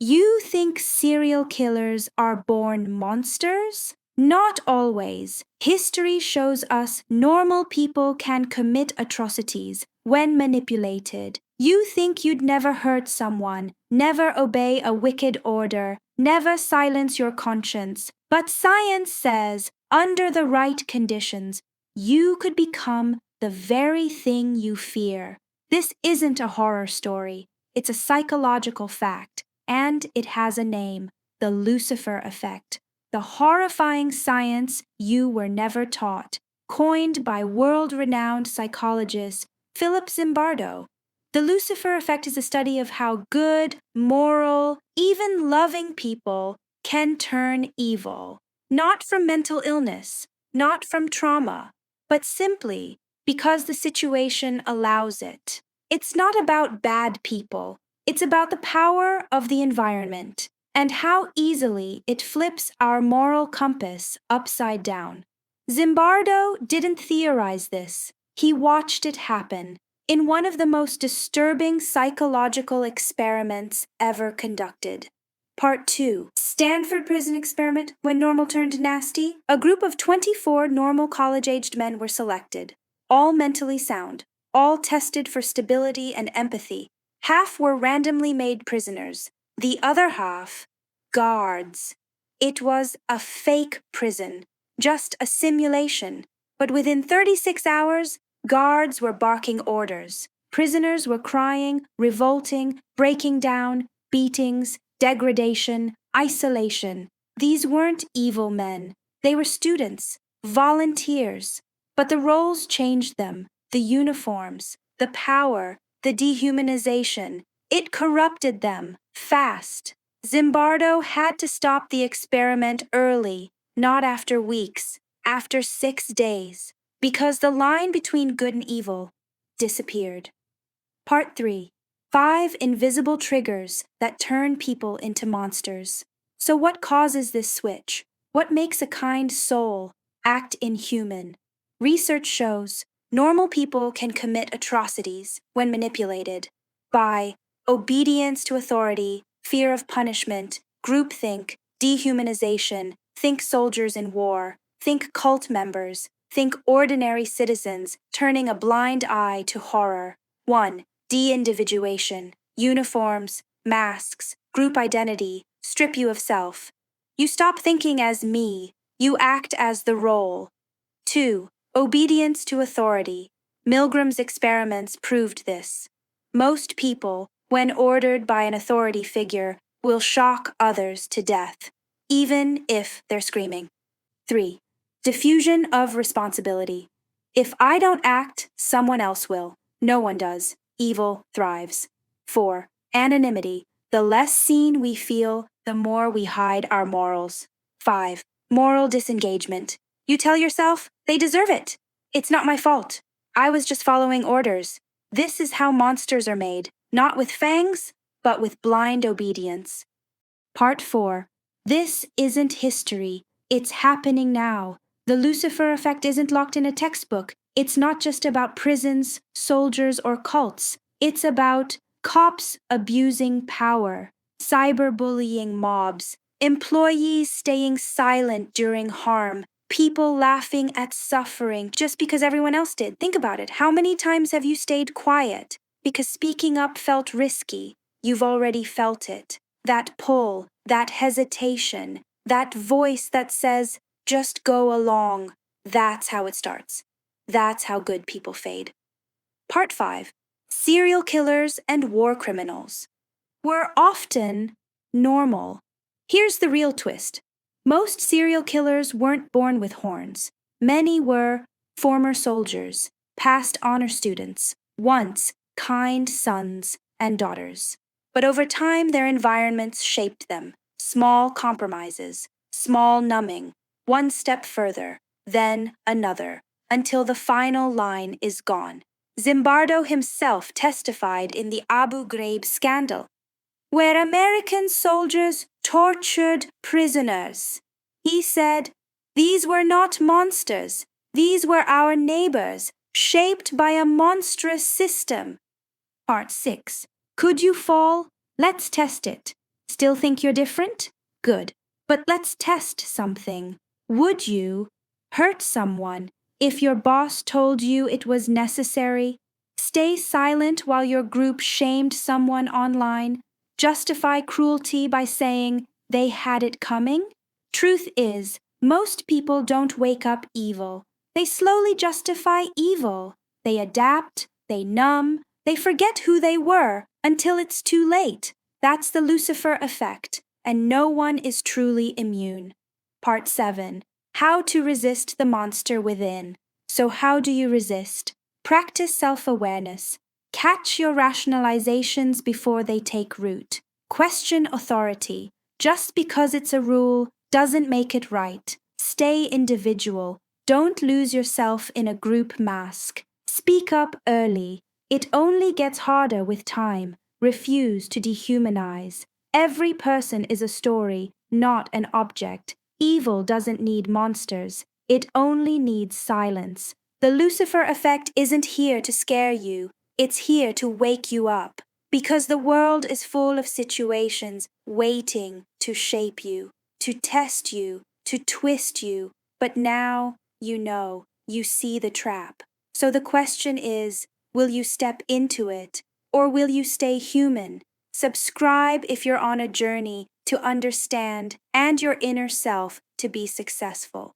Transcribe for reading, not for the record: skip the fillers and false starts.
You think serial killers are born monsters? Not always. History shows us normal people can commit atrocities when manipulated. You think you'd never hurt someone, never obey a wicked order, never silence your conscience. But science says, under the right conditions, you could become the very thing you fear. This isn't a horror story. It's a psychological fact, and it has a name, the Lucifer Effect. The horrifying science you were never taught, coined by world-renowned psychologist Philip Zimbardo. The Lucifer Effect is a study of how good, moral, even loving people can turn evil. Not from mental illness, not from trauma, but simply because the situation allows it. It's not about bad people. It's about the power of the environment and how easily it flips our moral compass upside down. Zimbardo didn't theorize this. He watched it happen in one of the most disturbing psychological experiments ever conducted. Part 2. Stanford Prison Experiment, when normal turned nasty. A group of 24 normal college-aged men were selected, all mentally sound, all tested for stability and empathy. Half were randomly made prisoners, the other half, guards. It was a fake prison, just a simulation, but within 36 hours, guards were barking orders. Prisoners were crying, revolting, breaking down, beatings, degradation, isolation. These weren't evil men. They were students, volunteers. But the roles changed them, the uniforms, the power, the dehumanization. It corrupted them, fast. Zimbardo had to stop the experiment early, not after weeks, after 6 days, because the line between good and evil disappeared. Part 3. 5 invisible triggers that turn people into monsters. So what causes this switch? What makes a kind soul act inhuman? Research shows normal people can commit atrocities when manipulated by obedience to authority, fear of punishment, groupthink, dehumanization, think soldiers in war, think cult members, think ordinary citizens turning a blind eye to horror. 1. Deindividuation, uniforms, masks, group identity, strip you of self. You stop thinking as me, you act as the role. 2. Obedience to authority. Milgram's experiments proved this. Most people, when ordered by an authority figure, will shock others to death, even if they're screaming. 3. Diffusion of responsibility. If I don't act, someone else will. No one does. Evil thrives. 4. Anonymity. The less seen we feel, the more we hide our morals. 5. Moral disengagement. You tell yourself, they deserve it. It's not my fault. I was just following orders. This is how monsters are made, not with fangs, but with blind obedience. Part 4. This isn't history. It's happening now. The Lucifer Effect isn't locked in a textbook. It's not just about prisons, soldiers, or cults. It's about cops abusing power, cyberbullying mobs, employees staying silent during harm, people laughing at suffering just because everyone else did. Think about it. How many times have you stayed quiet because speaking up felt risky? You've already felt it. That pull, that hesitation, that voice that says, just go along. That's how it starts. That's how good people fade. Part 5. Serial killers and war criminals. Were often normal. Here's the real twist. Most serial killers weren't born with horns. Many were former soldiers, past honor students, once kind sons and daughters. But over time, their environments shaped them. Small compromises, small numbing, one step further, then another, until the final line is gone. Zimbardo himself testified in the Abu Ghraib scandal, where American soldiers tortured prisoners. He said, "These were not monsters. These were our neighbors, shaped by a monstrous system." Part 6. Could you fall? Let's test it. Still think you're different? Good. But let's test something. Would you hurt someone if your boss told you it was necessary? Stay silent while your group shamed someone online? Justify cruelty by saying they had it coming? Truth is, most people don't wake up evil. They slowly justify evil. They adapt, they numb, they forget who they were until it's too late. That's the Lucifer Effect, and no one is truly immune. Part 7. How to resist the monster within. So how do you resist? Practice self-awareness. Catch your rationalizations before they take root. Question authority. Just because it's a rule doesn't make it right. Stay individual. Don't lose yourself in a group mask. Speak up early. It only gets harder with time. Refuse to dehumanize. Every person is a story, not an object. Evil doesn't need monsters. It only needs silence. The Lucifer Effect isn't here to scare you. It's here to wake you up. Because the world is full of situations waiting to shape you, to test you, to twist you. But now, you see the trap. So the question is, will you step into it, or will you stay human? Subscribe if you're on a journey to understand and your inner self to be successful.